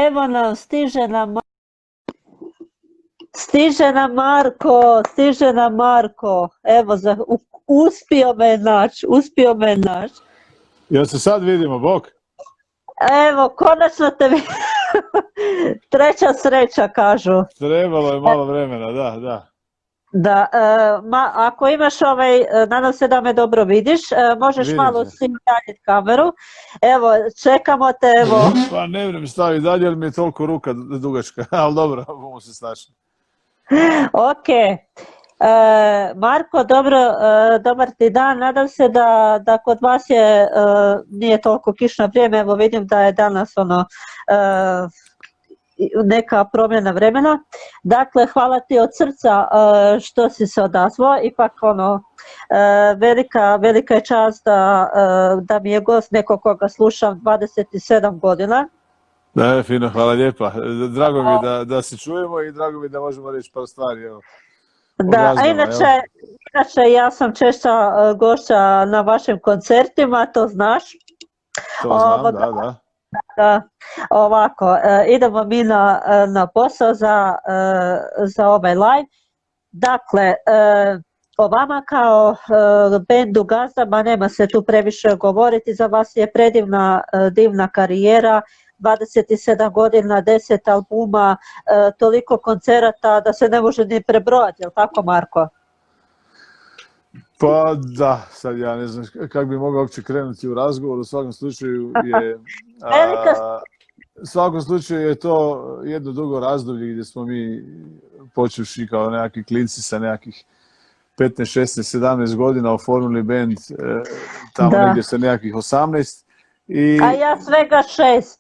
Evo nam, stiže nam Marko, evo, uspio me naći. Jel se sad vidimo, bok? Evo, konačno te vidim, treća sreća, kažu. Trebalo je malo vremena, da. Da, ako imaš nadam se da me dobro vidiš, možeš Vidim malo te. si udaljiti kameru. Evo, čekamo te, evo. Pa ne vrem staviti dalje jer mi je toliko ruka dugačka, ali dobro, bomo se snašli. Ok. Marko, dobar ti dan, nadam se da kod vas nije toliko kišno vrijeme, evo vidim da je danas neka promjena vremena. Dakle, hvala ti od srca što si se odazvao, ipak velika je čast da mi je gost neko koga slušam 27 godina. Da je fino, hvala lijepa. Drago mi je da se čujemo i drago mi je da možemo reći par stvari. Evo, da, a inače ja sam češća gošća na vašim koncertima, to znaš. To znam, da. Ovako, idemo mi na posao za ovaj live. Dakle, o vama kao bendu Gazdama nema se tu previše govoriti, za vas je predivna, divna karijera, 27 godina, 10 albuma, toliko koncerata da se ne može ni prebrojati, je li tako, Marko? Pa da, sad ja ne znam kako bi mogao uopće krenuti u razgovor, u svakom slučaju je to jedno dugo razdoblje gdje smo mi počevši kao nekakvi klinci sa nekakvih 15, 16, 17 godina oformili band tamo negdje sa nekakvih 18. A ja svega 6.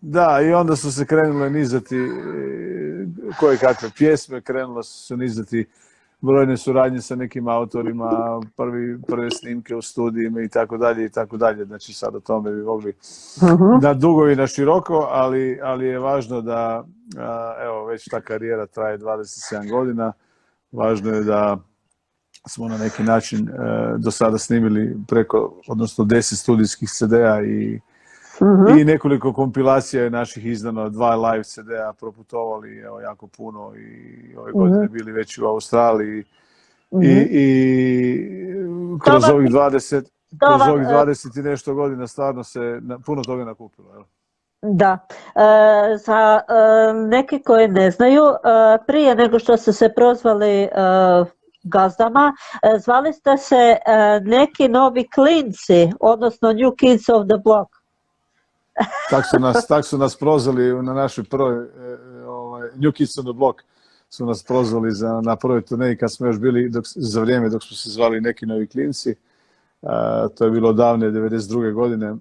Da, i onda su se krenule nizati koje kakve pjesme, krenule su se nizati brojne suradnje sa nekim autorima, prve snimke u studijima i tako dalje. Znači sad o tome bi mogli na dugo i na široko, ali je važno da, evo, već ta karijera traje 27 godina. Važno je da smo na neki način do sada snimili odnosno 10 studijskih CD-a i nekoliko kompilacija je naših izdano, 2 live CD-a, proputovali jako puno i ove godine bili već u Australiji i kroz ovih 20 i nešto godina stvarno se puno toga nakupilo. Evo. Da, za neki koji ne znaju, prije nego što ste se prozvali Gazdama, zvali ste se neki novi klinci, odnosno New Kids of the Block. Tak su nas prozvali na našoj prvoj New Kids on the Block su nas prozvali na prvoj turneji kad smo još bili za vrijeme dok smo se zvali neki novi klinci. To je bilo davne 92. godine,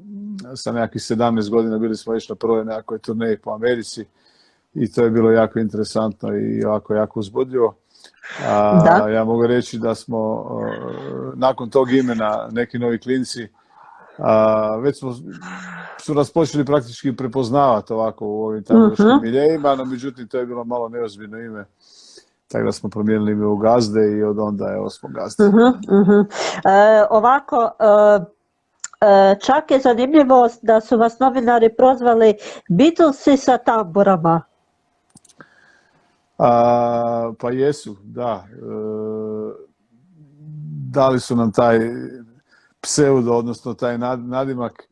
sa nekakvih 17 godina bili smo još na prvoj nekakvoj turneji po Americi i to je bilo jako interesantno i jako uzbudljivo. Ja mogu reći da smo nakon tog imena neki novi klinci već su nas počeli praktički prepoznavati ovako u ovim tamošnjim miljeima, no međutim to je bilo malo neozbiljno ime, tako da smo promijenili ime u Gazde i od onda smo Gazde. Ovako, čak je zanimljivost da su vas novinari prozvali Beatlesi sa tamburama. Pa jesu, da. Dali su nam taj pseudo, odnosno taj nadimak.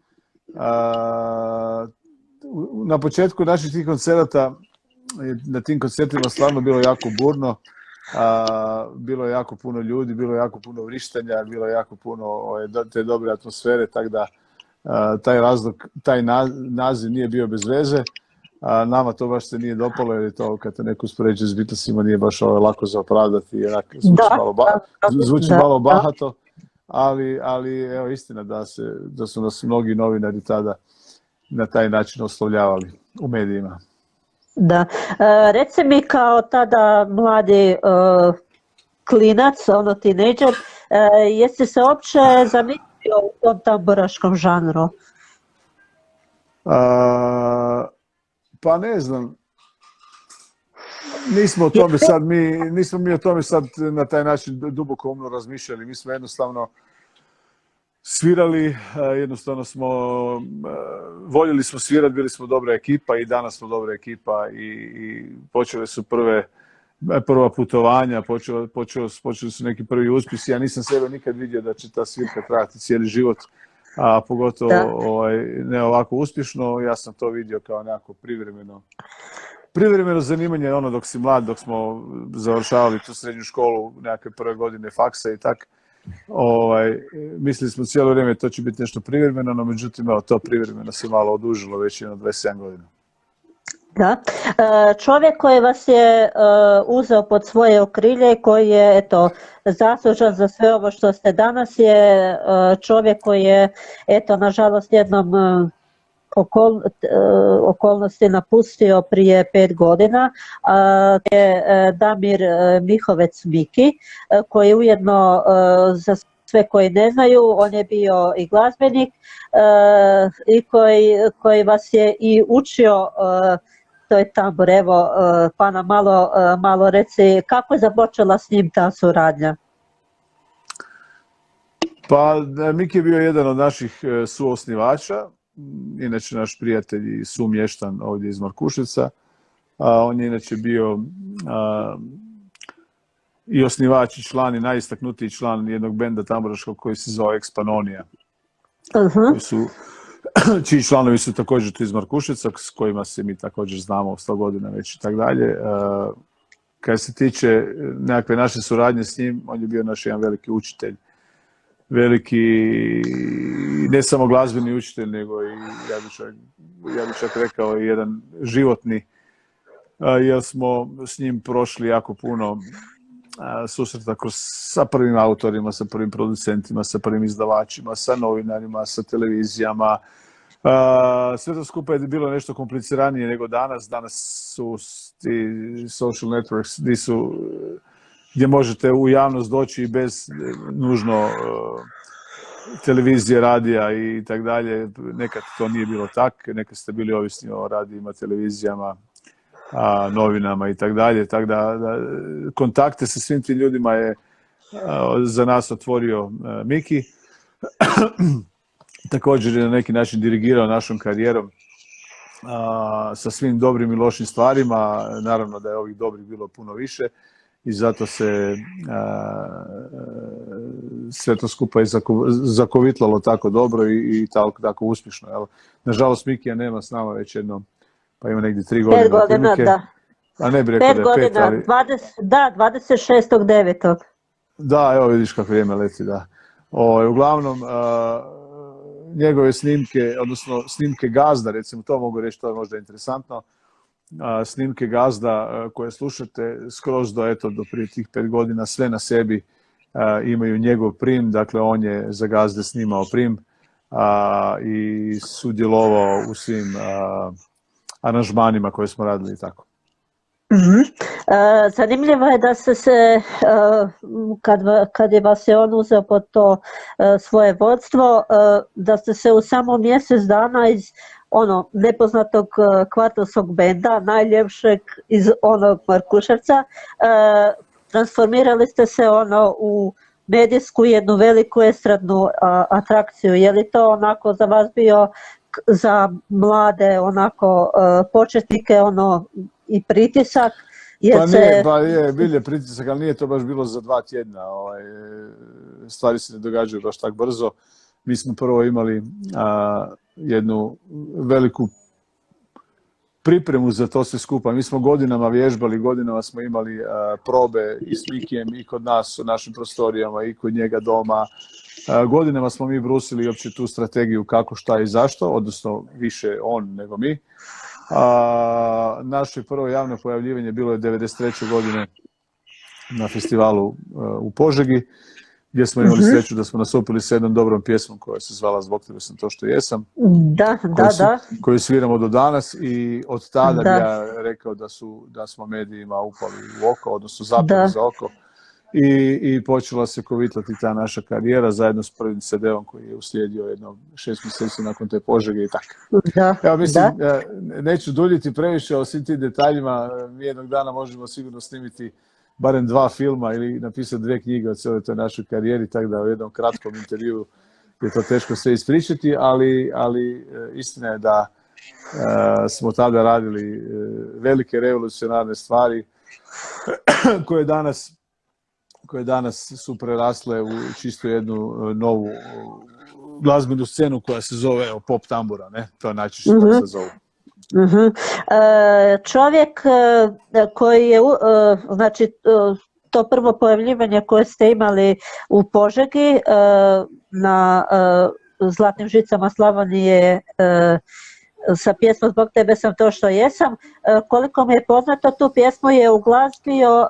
Na početku naših tih koncerata, na tim koncertima stvarno bilo jako burno, bilo je jako puno ljudi, bilo je jako puno vrištanja, bilo je jako puno te dobre atmosfere, tako da taj naziv nije bio bez veze. Nama to baš se nije dopalo jer je to kad te neko uspoređuje s Beatlesima nije baš lako za opravdati jer zvuči malo bahato, ali evo istina da su nas mnogi novinari tada na taj način oslovljavali u medijima. Da, reci mi kao tada mladi klinac, tinejdžer, jesi se uopće zamislio u tom tamburaškom žanru? Pa ne znam, nismo mi o tome sad na taj način duboko umno razmišljali, mi smo jednostavno svirali, jednostavno voljeli smo svirati, bili smo dobra ekipa i danas smo dobra ekipa i počele su prva putovanja, počeli su neki prvi uspjesi. Ja nisam sebe nikad vidio da će ta svirka trajati cijeli život, a pogotovo ne ovako uspješno. Ja sam to vidio kao nekako privremeno zanimanje, dok si mlad, dok smo završavali tu srednju školu, nekakve prve godine faksa i tak. Mislili smo cijelo vrijeme to će biti nešto privremeno, no međutim to privremeno se malo odužilo već jedno 27 godina. Da. Čovjek koji vas je uzeo pod svoje okrilje, koji je zaslužan za sve ovo što ste danas, je čovjek koji je nažalost jednom okolnosti napustio prije 5 godina, je Damir Mihovec Miki, koji ujedno, za sve koji ne znaju, on je bio i glazbenik i koji vas je i učio toj tambur. Evo, pa nam malo reci kako je započela s njim ta suradnja? Pa Miki je bio jedan od naših suosnivača, inače naš prijatelj i sumještan ovdje iz Markuševca. On je inače bio i osnivač i član i najistaknutiji član jednog benda tamburaškog koji se zove Ekspanonija. Čiji članovi su također tu iz Markuševca, s kojima se mi također znamo 100 godina već i tako dalje. Kad se tiče nekakve naše suradnje s njim, on je bio naš jedan veliki učitelj. Veliki, ne samo glazbeni učitelj, nego i, ja bi čak rekao, i jedan životni, jer smo s njim prošli jako puno susreta sa prvim autorima, sa prvim producentima, sa prvim izdavačima, sa novinarima, sa televizijama. Sve to skupa je bilo nešto kompliciranije nego danas. Danas su ti social networks gdje možete u javnost doći bez nužno televizije, radija i tak dalje. Nekad to nije bilo tak, nekad ste bili ovisni o radijima, televizijama, novinama i tak dalje. Tako da kontakte sa svim tim ljudima je za nas otvorio Miki. Također je na neki način dirigirao našom karijerom sa svim dobrim i lošim stvarima. Naravno da je ovih dobrih bilo puno više i zato se sve to skupa je zakovitlalo tako dobro i tako uspješno. Evo, nažalost, Mikija nema s nama već jedno, pa ima negdje 3 godine. 5 godina, da. A ne bi rekao 5 da je 5, ali... 26.9. Da, evo vidiš kako vrijeme leti, da. Uglavnom, njegove snimke, odnosno snimke Gazda, recimo to mogu reći, to je možda interesantno, snimke Gazda koje slušate skroz do prije tih 5 godina, sve na sebi imaju njegov prim, dakle on je za Gazde snimao prim i sudjelovao u svim aranžmanima koje smo radili i tako. Zanimljivo je da ste se, kad je vas je on uzeo pod to svoje vodstvo, da ste se u samo mjesec dana iz nepoznatog kvartovskog benda, najljepšeg iz onog Markuševca, transformirali ste se u medijsku jednu veliku estradnu atrakciju. Je li to onako za vas bio, za mlade početnike i pritisak? Pa je, bil je pritisak, ali nije to baš bilo za 2 tjedna. Stvari se ne događaju baš tak brzo. Mi smo prvo imali jednu veliku pripremu za to sve skupa. Mi smo godinama vježbali, godinama smo imali probe i s Mikijem i kod nas u našim prostorijama i kod njega doma. Godinama smo mi brusili uopće tu strategiju kako, šta i zašto, odnosno više on nego mi. Naše prvo javno pojavljivanje bilo je 1993. godine na festivalu u Požegi, gdje smo imali sreću da smo nastupili s jednom dobrom pjesmom koja se zvala Zbog tebe sam to što jesam. Koju sviramo do danas i od tada bi ja rekao da smo medijima upali u oko, odnosno zapeli za oko. I počela se kovitlati ta naša karijera zajedno s prvim CD-om koji je uslijedio jedno 6 mjeseci nakon te Požege i tako. Evo, mislim, neću duljiti previše o svim tim detaljima. Mi jednog dana možemo sigurno snimiti barem 2 filma ili napisati 2 knjige o cijeloj toj našoj karijeri, tako da u jednom kratkom intervju je to teško sve ispričati, ali istina je da smo tada radili velike revolucionarne stvari koje danas su prerasle u čisto jednu novu glazbenu scenu koja se zove pop tambura, ne? To je najčešće tako se zove. Čovjek koji je, znači to prvo pojavljivanje koje ste imali u Požegi na Zlatnim žicama Slavonije sa pjesmom Zbog tebe sam to što jesam, koliko mi je poznato, tu pjesmu je uglazbio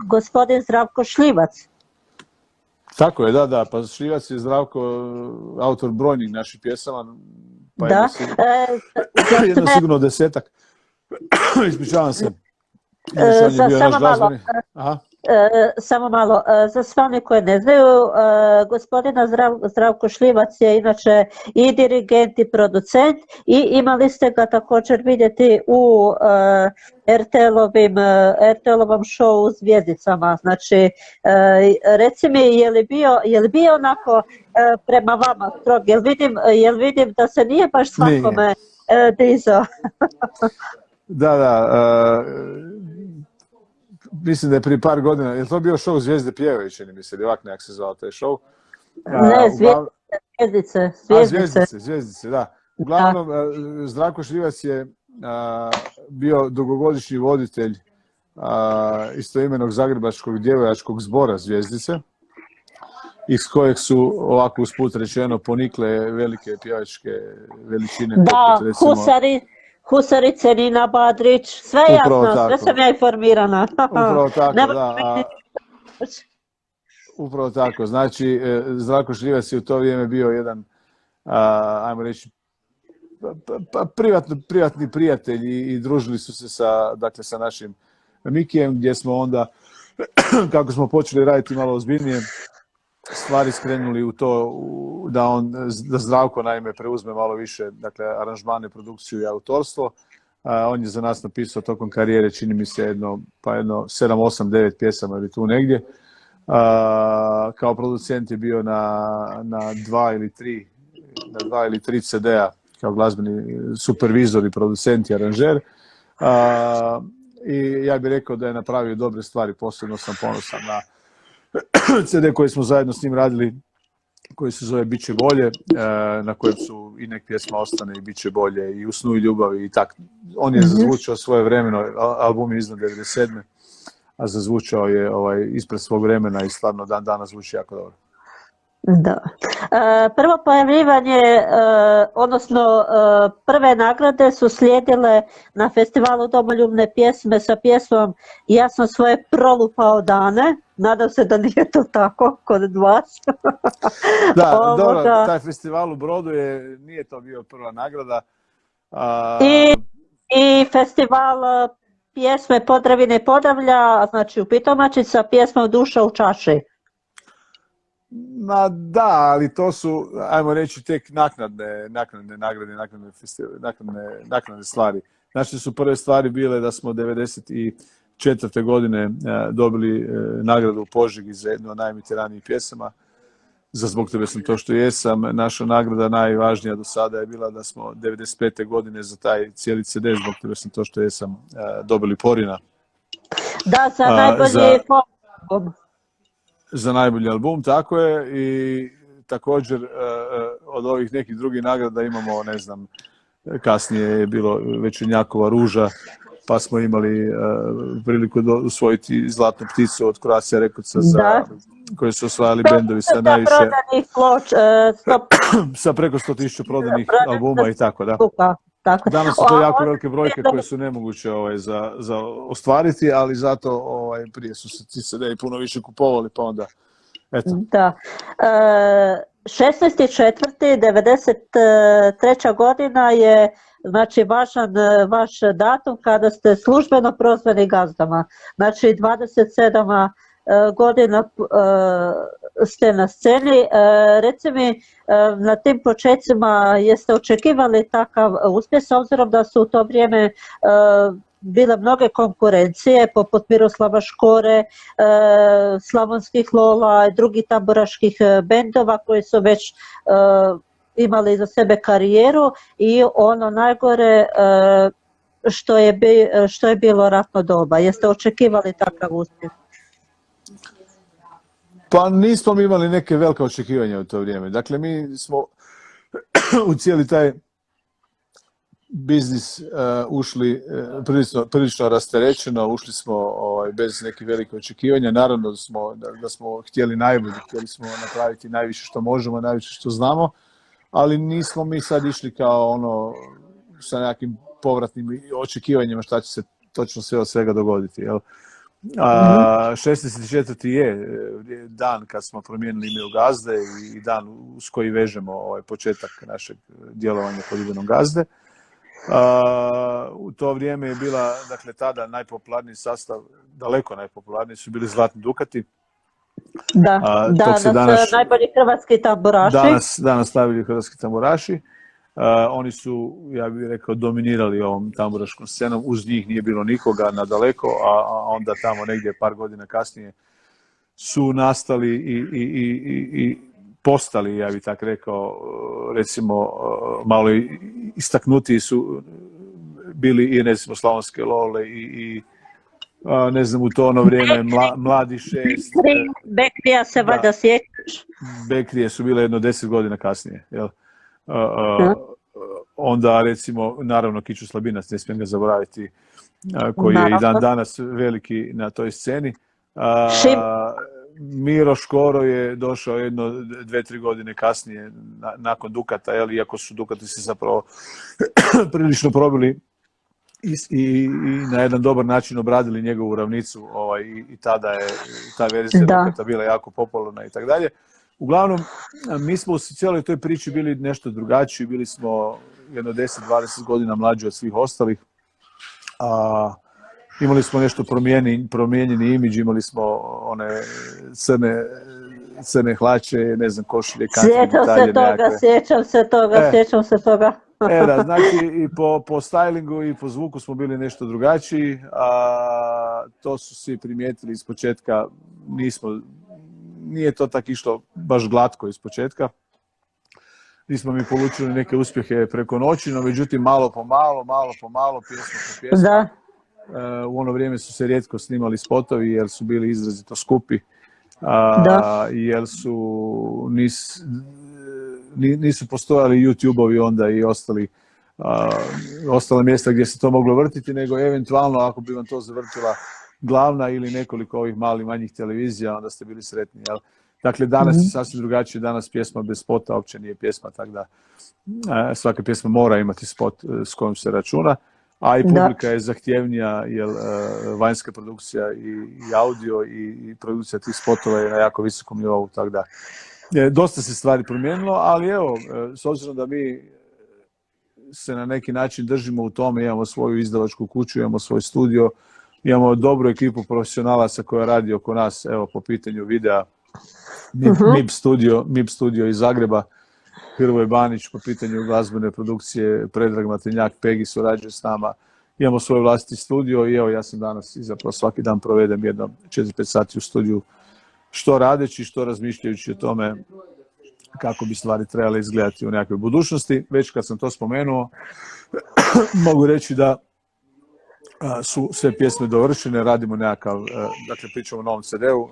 gospodin Zdravko Šljivac. Tako je, da, pa Šljivac je Zdravko autor brojnih naših pjesama, pa da. Jedno sigurno 10-ak. Ispričavam se. Samo malo, za sve one koje ne znaju, gospodina Zdravko Šljivac je inače i dirigent i producent i imali ste ga također vidjeti u RTL-ovom showu Zvijezdicama. Znači, reci mi, je li bio onako prema vama strog? Jel vidim da se nije baš svakome dizao? Da. Mislim da je prije par godina, je to bio show Zvijezde pjevaju, čini mi se, ili ovak nekak se zvao taj show? Ne, Zvijezdice, da. Uglavnom, Zdravko Šljivac je bio dugogodišnji voditelj istoimenog zagrebačkog djevojačkog zbora Zvijezdice, iz kojeg su, ovako usput rečeno, ponikle velike pjevačke veličine. Da, poput, recimo, Husarice, Nina Badrić, sve jasno, sve sam ja informirana. Upravo tako, da. Upravo tako, znači Zdravko Šljivac je u to vrijeme bio jedan, ajmo reći, privatni prijatelj i družili su se sa našim Mikijem, gdje smo onda, kako smo počeli raditi malo ozbiljnije, stvari skrenuli u to da Zdravko naime preuzme malo više, dakle, aranžmane, produkciju i autorstvo. On je za nas napisao tokom karijere, čini mi se, jedno 7, 8, 9 pjesama ili tu negdje. Kao producent je bio na 2 ili 3 CD-a kao glazbeni supervizor i producent i aranžer. I ja bih rekao da je napravio dobre stvari, posebno sam ponosan na CD koji smo zajedno s njim radili, koji se zove Biće bolje, na kojem su i nek pjesma ostane i Biće bolje i U snu i ljubavi i tak. On je zazvučao svoje vremeno, album je iznad 97. a zazvučao je ispred svog vremena i stvarno dan danas zvuči jako dobro. Da. Prvo pojavljivanje, odnosno prve nagrade su slijedile na festivalu domoljubne pjesme sa pjesmom Ja sam svoje prolupao dane. Nadam se da nije to tako kod vas. Da, dobro, taj festival u Brodu nije to bio prva nagrada. I festival pjesme Podravine i Podravlja, znači u Pitomači sa pjesmom Duša u čaši. Ma da, ali to su, ajmo reći, tek naknadne nagrade, naknadne stvari. Znači su prve stvari bile da smo 1994. godine dobili nagradu u Požegi za jednu od najemitiranijih pjesama. Za Zbog tebe sam to što jesam. Naša nagrada najvažnija do sada je bila da smo 1995. godine za taj cijeli CD Zbog tebe sam to što jesam dobili Porina. Da, za najbolji album. Za najbolji album, tako je, i također od ovih nekih drugih nagrada imamo, ne znam, kasnije je bilo Večernjakova ruža, pa smo imali priliku usvojiti Zlatnu pticu od Croatia Recordsa koje su osvajali bendovi sa najviše, sa preko 100.000 prodanih albuma i tako, da. Danas su to jako velike brojke koje su nemoguće za ostvariti, ali zato prije su se ti CD-i puno više kupovali, pa onda, eto. Da. 16.4.1993. godina je, znači, važan vaš datum kada ste službeno prozvani gazdama. Znači, 27 godina ste na sceni. Reci mi, na tim počecima jeste očekivali takav uspjeh, s obzirom da su u to vrijeme bile mnoge konkurencije poput Miroslava Škore, Slavonskih Lola i drugih tamburaških bendova koji su već imali za sebe karijeru i ono najgore što je bilo ratno doba. Jeste očekivali takav uspjeh? Pa nismo mi imali neke velike očekivanja u to vrijeme. Dakle, mi smo u cijeli taj biznis ušli prilično rasterećeno, ušli smo bez nekih velikih očekivanja. Naravno da smo htjeli najbolje, htjeli smo napraviti najviše što možemo, najviše što znamo, ali nismo mi sad išli kao sa nekakvim povratnim očekivanjima šta će se točno sve od svega dogoditi. Jel? 16.4. je dan kad smo promijenili ime u Gazde i dan uz koji vežemo početak našeg djelovanja pod imenom Gazde. U to vrijeme je bila, dakle, tada najpopularniji sastav, daleko najpopularniji su bili Zlatni Dukati. Danas najbolji hrvatski tamburaši. Danas najbolji hrvatski tamburaši. Oni su, ja bih rekao, dominirali ovom tamburaškom scenom. Uz njih nije bilo nikoga nadaleko, a onda tamo negdje par godina kasnije su nastali i postali, ja bih tak rekao, recimo malo istaknutiji su bili i recimo Slavonske Lole i ne znam, u to ono vrijeme Mladi 6. Bekrija se valjda sjećaš? Bekrije su bile jedno 10 godina kasnije, jel? Onda recimo, naravno, Kiću Slabinac, ne smijem ga zaboraviti, koji je i dan danas veliki na toj sceni. Miro Škoro je došao jedno 2-3 godine kasnije nakon Dukata, jel? Iako su Dukati se zapravo prilično probili i na jedan dobar način obradili njegovu ravnicu, i tada je ta verzija Dukata bila jako popularna i tako dalje. Uglavnom, mi smo u cijeloj toj priči bili nešto drugačiji, bili smo jedno 10-20 godina mlađi od svih ostalih. Imali smo nešto promijenjeni imidž, imali smo one crne hlače, ne znam, košulje, Sjećam se toga. Znači, i po stylingu i po zvuku smo bili nešto drugačiji, a to su svi primijetili iz početka. Nije to tako išlo baš glatko iz početka. Nismo mi polučili neke uspjehe preko noći, no međutim malo po malo, pjesma po pjesma. U ono vrijeme su se rijetko snimali spotovi jer su bili izrazito skupi, jer nisu postojali YouTube-ovi onda i ostala mjesta gdje se to moglo vrtiti, nego eventualno ako bi vam to zavrtila glavna ili nekoliko ovih manjih televizija, onda ste bili sretni. Jel? Dakle, danas je sasvim drugačije, danas pjesma bez spota uopće nije pjesma, tako da svaka pjesma mora imati spot s kojim se računa, a i publika je zahtjevnija, jer vanjska produkcija i audio i produkcija tih spotova je na jako visokom nivou, tako da dosta se stvari promijenilo, ali evo, s obzirom da mi se na neki način držimo u tome, imamo svoju izdavačku kuću, imamo svoj studio, imamo dobru ekipu profesionalaca koja radi oko nas, evo, po pitanju videa, MIB studio iz Zagreba, Hrvoje Banić po pitanju glazbene produkcije, Predrag Matrinjak, Pegi surađuje s nama, imamo svoj vlastiti studio i evo, ja sam danas i zapravo svaki dan provedem jedno 4-5 sati u studiju, što radeći, što razmišljajući o tome kako bi stvari trebale izgledati u nekakvoj budućnosti. Već kad sam to spomenuo, mogu reći da su sve pjesme dovršene, radimo nekakav, dakle pričamo o novom CD-u,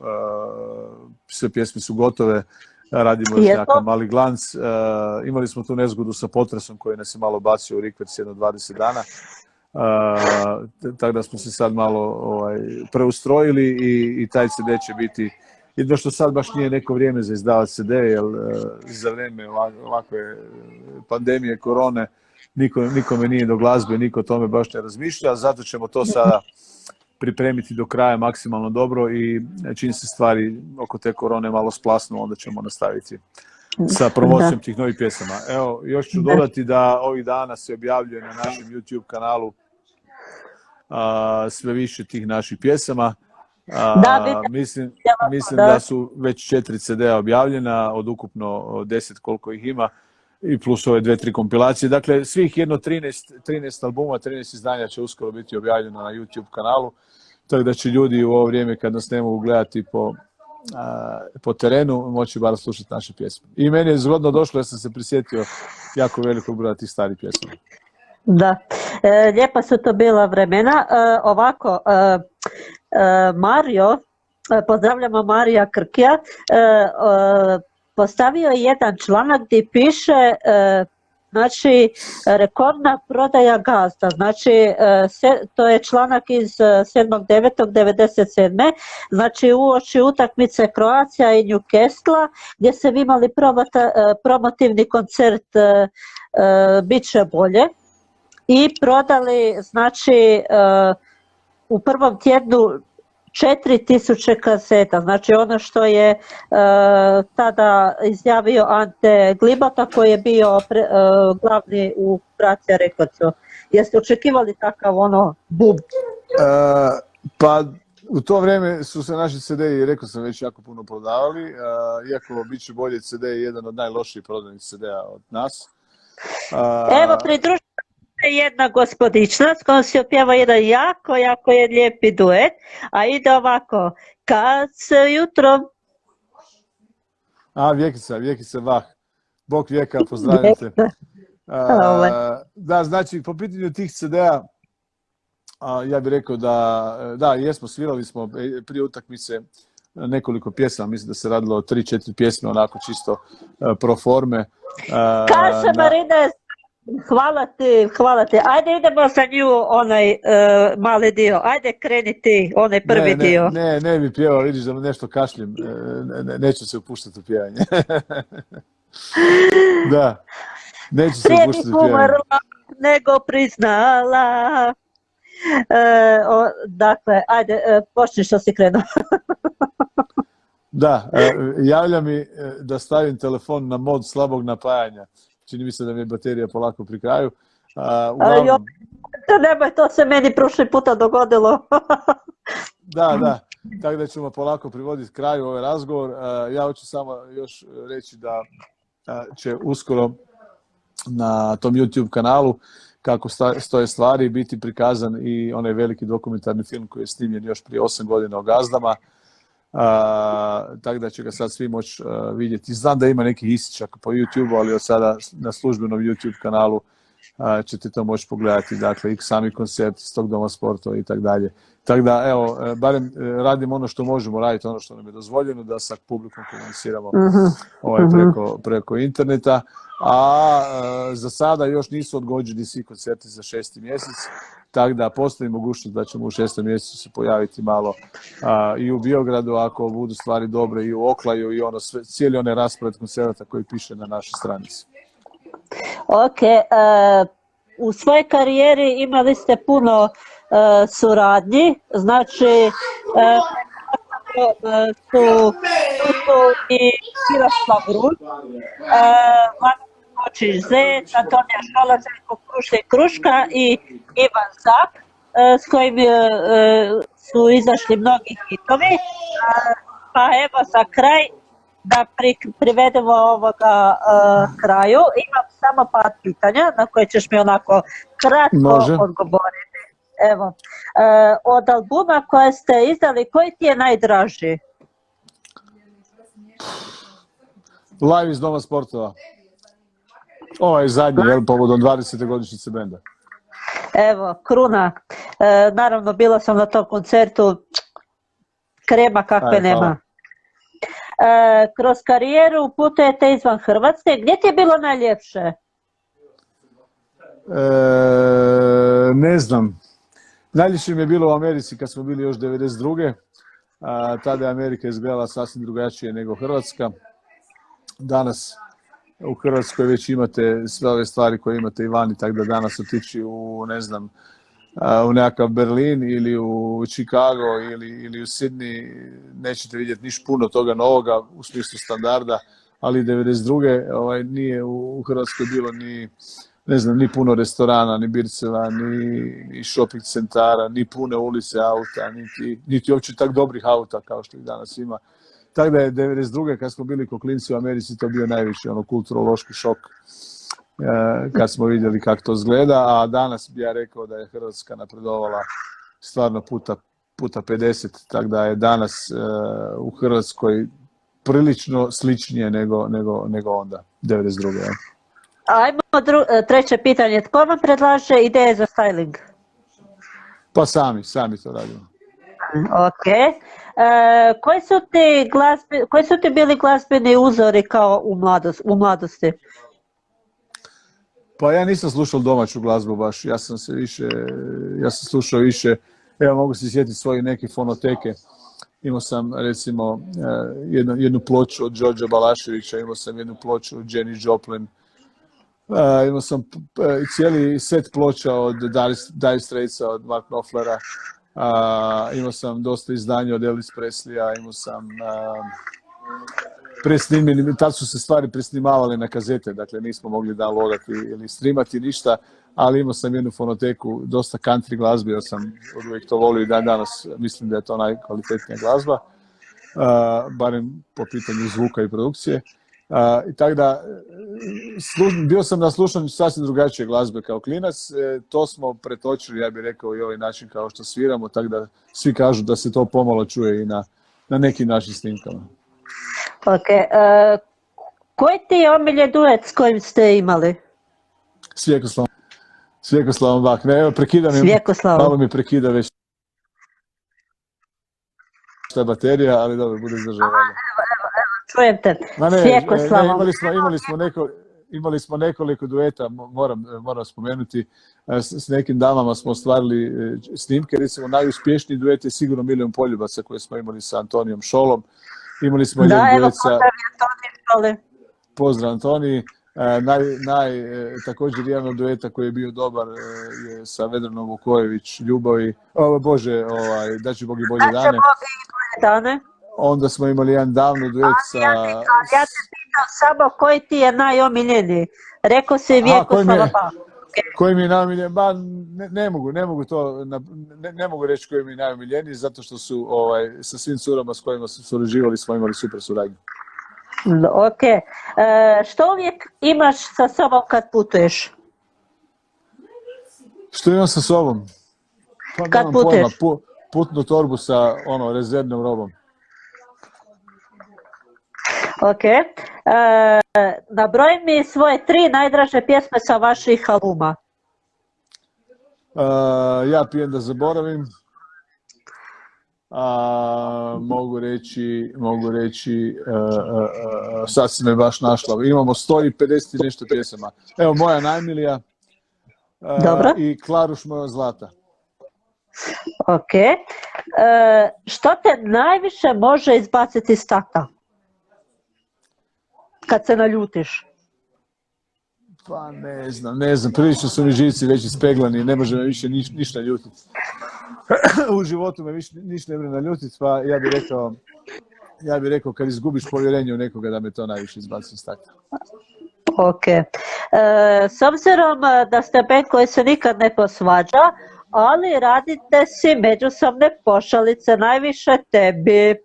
sve pjesme su gotove, radimo još nekakav mali glanc. Imali smo tu nezgodu sa potresom koji nas je malo bacio u rikverc jedno 20 dana, tako da smo se sad malo preustrojili i taj CD će biti, jedno što sad baš nije neko vrijeme za izdavati CD, jer za vrijeme ovakve pandemije, korone, nikome nije do glazbe, niko o tome baš ne razmišlja, zato ćemo to sada pripremiti do kraja maksimalno dobro i čim se stvari oko te korone malo splasnu, onda ćemo nastaviti sa promocijom tih novih pjesama. Evo, još ću dodati da ovih dana se objavljuje na našem YouTube kanalu sve više tih naših pjesama. Mislim da su već 4 CD-a objavljena od ukupno 10 koliko ih ima. i plus ove 2-3 kompilacije. Dakle, svih jedno 13 albuma, 13 izdanja će uskoro biti objavljeno na YouTube kanalu, tako da će ljudi u ovo vrijeme kad nas ne mogu gledati po terenu moći bar slušati naše pjesme. I meni je zgodno došlo jer sam se prisjetio jako velikog broja tih starih pjesama. Da, lijepa su to bila vremena. Ovako, Mario, pozdravljamo Marija Krkija, postavio je jedan članak gdje piše znači rekordna prodaja Gazda, znači to je članak iz 7.9.97. znači uoči utakmice Croatia i Newcastle gdje se vi imali promotivni koncert Bit će bolje i prodali znači u prvom tjednu 4000 kaseta, znači ono što je tada izjavio Ante Glibata koji je bio glavni u Croatia Recordsu. Jeste očekivali takav bum? Pa u to vrijeme su se naši CD-i, rekao sam već, jako puno prodavali, iako Bit će bolje CD je jedan od najlošijih prodanih CD-a od nas. Evo, pridružite jedna gospodična s kojom se opjeva jedan jako je lijepi duet, a ide ovako: kad se jutrom... Vjekica Vah, Bog vijeka, pozdravite. Da, znači, po pitanju tih CD-a, ja bih rekao da, jesmo, svirali smo prije utakmice nekoliko pjesama, mislim da se radilo o 3-4 pjesme, onako čisto pro forme. Kaže Marina, hvala ti. Ajde idemo za nju mali dio. Ajde kreni ti, onaj prvi dio. Ne bi pjevao, vidiš da nešto kašljem. Neću se upuštati u pjevanje. Da, neću se upuštati u pjevanje. Umrla, nego priznala. Dakle, ajde, počni što si krenuo. Da, javlja mi da stavim telefon na mod slabog napajanja. Čini mi se da mi je baterija polako pri kraju. Nemoj, to se meni prošli puta dogodilo. Da, tako da ćemo polako privoditi kraju ovaj razgovor. Ja hoću samo još reći da će uskoro na tom YouTube kanalu kako stoje stvari biti prikazan i onaj veliki dokumentarni film koji je snimljen još prije 8 godina o Gazdama. Tako da će ga sad svi moći vidjeti. Znam da ima nekih isičaka po YouTube, ali od sada na službenom YouTube kanalu ćete to moći pogledati, dakle i sami koncept iz tog doma sportova i tako dalje. Tako da, evo, barem radimo ono što možemo raditi, ono što nam je dozvoljeno, da sa publikom komuniciramo preko interneta, a za sada još nisu odgođeni svi koncerti za 6. mjesec, tako da postoji mogućnost da ćemo u 6. mjesecu se pojaviti malo i u Biogradu ako budu stvari dobre, i u Oklaju, i cijeli onaj raspored koncerta koji piše na našoj stranici. Ok, u svojoj karijeri imali ste puno suradnji, znači su i Miroslav Ruž, Vladan Kočić Zec, Antonija Šola, Željko Kruška i Ivan Zak, s kojim su izašli mnogi hitovi. Pa evo za kraj, da privedemo ovoga kraju, imam samo par pitanja na koje ćeš mi onako kratko odgovoriti. Evo, od albuma koje ste izdali, koji ti je najdraži? Live iz Doma sportova. Ovaj zadnji, povodom 20. godišnjice benda. Evo, kruna. Naravno, bila sam na tom koncertu, krema kakve nema. Kroz karijeru putujete izvan Hrvatske. Gdje ti je bilo najljepše? Ne znam. Najljepše mi je bilo u Americi kad smo bili još 92. Tada je Amerika izgledala sasvim drugačije nego Hrvatska. Danas u Hrvatskoj već imate sve ove stvari koje imate i vani, tako da danas otići u, ne znam, u nekakav Berlin ili u Chicago ili u Sydney nećete vidjeti niš puno toga novoga u smislu standarda, ali 92. Nije u Hrvatskoj bilo ni puno restorana, ni birceva, ni shopping centara, ni pune ulice auta, niti uopće tak dobrih auta kao što ih danas ima. Tako da je 92. kad smo bili ko klinci u Americi to bio najviši kulturološki šok kad smo vidjeli kako to izgleda, a danas bi ja rekao da je Hrvatska napredovala stvarno puta 50, tako da je danas u Hrvatskoj prilično sličnije nego onda, 92. Ja. Ajmo treće pitanje. Tko vam predlaže ideje za styling? Pa sami to radimo. Ok. Koji su ti bili glazbeni uzori kao u mladosti? Pa ja nisam slušao domaću glazbu baš, ja sam slušao više, evo mogu se sjetiti svoje neke fonoteke. Imao sam recimo jednu ploču od Đorđa Balaševića, imao sam jednu ploču od Jenny Joplin, imao sam cijeli set ploča od Dire Straitsa, od Mark Knopflera, imao sam dosta izdanja od Elvis Presleya, imao sam presnimljeni, tad su se stvari presnimavale na kazete, dakle nismo mogli downloadati ili streamati ništa, ali imao sam jednu fonoteku, dosta country glazbe, ja sam od uvijek to volio i danas mislim da je to najkvalitetnija glazba, barem po pitanju zvuka i produkcije. I tako da, bio sam naslušan sasvim drugačije glazbe kao klinac, to smo pretočili, ja bih rekao, i ovaj način kao što sviramo, tako da svi kažu da se to pomalo čuje i na nekim našim snimkama. Ok. Koji ti je omiljen duet s kojim ste imali? Svjekoslavom Bak. Ne, evo, malo mi prekida već ta baterija, ali dobro, bude izdržavanje. Evo, čujem te. Svjekoslavom. Imali smo nekoliko dueta, moram spomenuti, s nekim damama smo ostvarili snimke, recimo najuspješniji duet je sigurno Milion poljubaca koje smo imali sa Antonijom Šolom. Imali smo jedan duet sa... Pozdrav Antoniji. Također jedan od dueta koji je bio dobar je sa Vedranom Vukojević, Ljubavi, Da će Bog i bolje dane. Onda smo imali jedan davno duet sa... Ja te pitam samo koji ti je najomiljeniji. Rekao si Vjekoslava Bak. Koji mi je najomiljeniji? Ne mogu to, ne mogu reći koji mi je najomiljeniji, zato što su sa svim curama s kojima su surađivali smo imali super suradnju. Ok. Što uvijek imaš sa sobom kad putuješ? Što imam sa sobom? Kad putuješ? Putnu torbu sa rezervnom robom. Ok. Nabroj mi svoje 3 najdraže pjesme sa vaših albuma. Ja pijem da zaboravim. Mogu reći sad si me baš našla. Imamo 150 i nešto pjesama. Evo moja najmilija i Klaruš moja zlata. Ok. Što te najviše može izbaciti iz takta? Kad se naljutiš? Pa ne znam, prilično su mi živci već ispeglani, ne može me više ništa ljutiti. U životu me više ništa ne može naljutiti, pa ja bih rekao kad izgubiš povjerenje u nekoga da me to najviše izbaci iz takta. Ok. S obzirom da ste band koji se nikad ne posvađa, ali radite si međusobne pošalice, najviše tebi.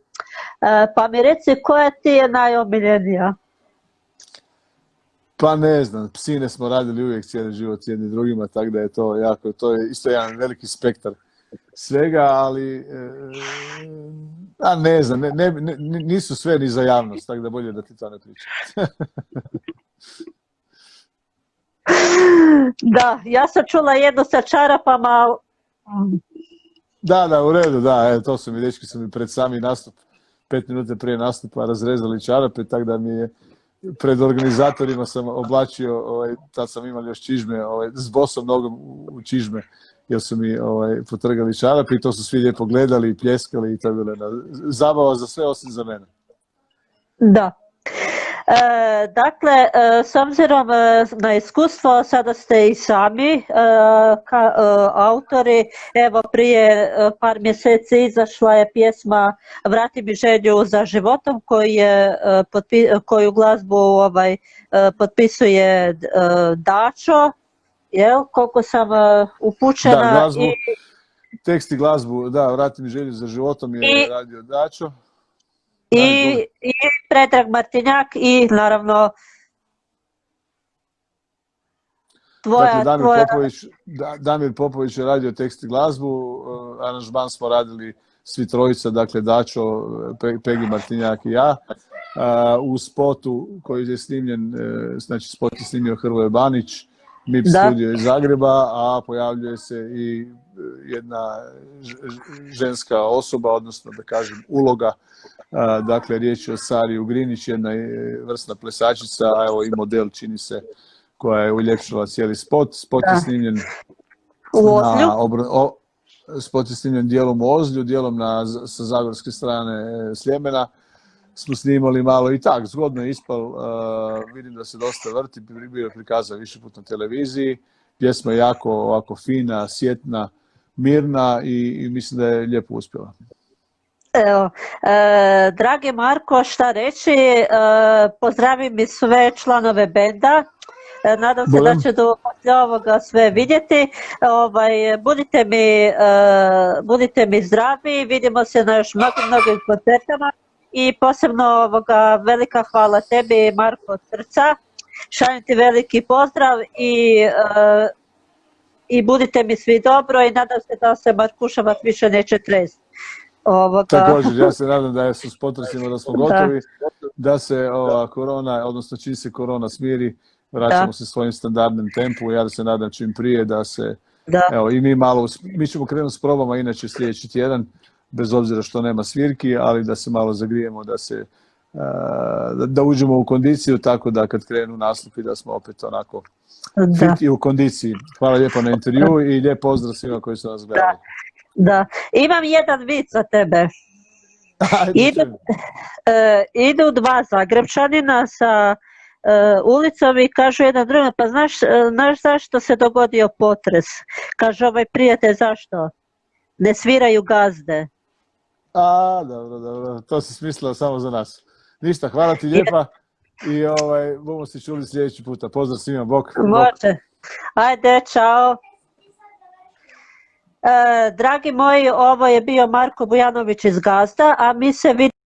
Pa mi reci koja ti je najomiljenija? Pa ne znam, Psine smo radili uvijek cijeli život s jednim drugima, tako da je to je isto jedan veliki spektar svega, ali ne znam, nisu sve ni za javnost, tako da bolje da ti to ne pričam. Da, ja sam čula jednu sa čarapama. Da, u redu, to su mi dečki pred sami nastup, 5 minuta prije nastupa razrezali čarape, tako da mi je pred organizatorima sam oblačio, tad sam imao još čižme, s bosom nogom u čižme, jer su mi potrgali čarape i to su svi lijepo gledali i pljeskali i to je bila zabava za sve osim za mene. Da. Dakle, s obzirom na iskustvo, sada ste i sami autori. Evo, prije par mjeseci izašla je pjesma Vrati mi želju za životom, koju glazbu potpisuje Dačo, koliko sam upućena. Da, glazbu, tekst i glazbu, da, Vrati mi želju za životom je radio Dačo. i Predrag Martinjak i naravno Dakle, tvoja... Damir Popović je radio tekst i glazbu, aranžman smo radili svi trojica, dakle Dačo, Pegi Martinjak i ja. U spotu koji je snimljen, znači spot je snimio Hrvoje Banić, MIP studio iz Zagreba, a pojavljuje se i jedna ženska osoba, odnosno da kažem uloga. Dakle, riječ je o Sari Ugrinić, jedna vrsna plesačica, a evo i model čini se, koja je uljepšala cijeli spot. Spot je snimljen u Ozlju. Spot je snimljen dijelom u Ozlju, dijelom sa zagorske strane Sljemena. Smo snimali malo i tak, zgodno je ispal, vidim da se dosta vrti, bio je prikazan više put na televiziji. Pjesma je jako ovako fina, sjetna, mirna i mislim da je lijepo uspjela. Evo, dragi Marko, šta reći, pozdravi mi sve članove benda, nadam se da će do poslije ovoga sve vidjeti, budite mi zdravi, vidimo se na još mnogim koncertama i posebno velika hvala tebi Marko od srca, šaljem ti veliki pozdrav i budite mi svi dobro i nadam se da se Markušavac više neće tresti. Također, ja se nadam da su s potresima da smo gotovi, da se korona, odnosno čim se korona smiri, vraćamo se svojim standardnim tempu. Ja se nadam čim prije da se, evo i mi ćemo krenuti s probama inače sljedeći tjedan, bez obzira što nema svirki, ali da se malo zagrijemo, da uđemo u kondiciju, tako da kad krenu nastupi da smo opet onako fit i u kondiciji. Hvala lijepo na intervju i lijep pozdrav svima koji su nas gledali. Da, imam jedan vic za tebe. Idu dva Zagrebčanina sa ulicom i kažu jedan drugom, pa znaš zašto se dogodio potres? Kaže ovaj prijatelj, zašto? Ne sviraju gazde. Dobro, to si smislila samo za nas. Ništa, hvala ti lijepa i bomo se čuli sljedeći puta. Pozdrav svima, bok. Može. Ajde, čao. Dragi moji, ovo je bio Marko Bujanović iz Gazda, a mi se vidimo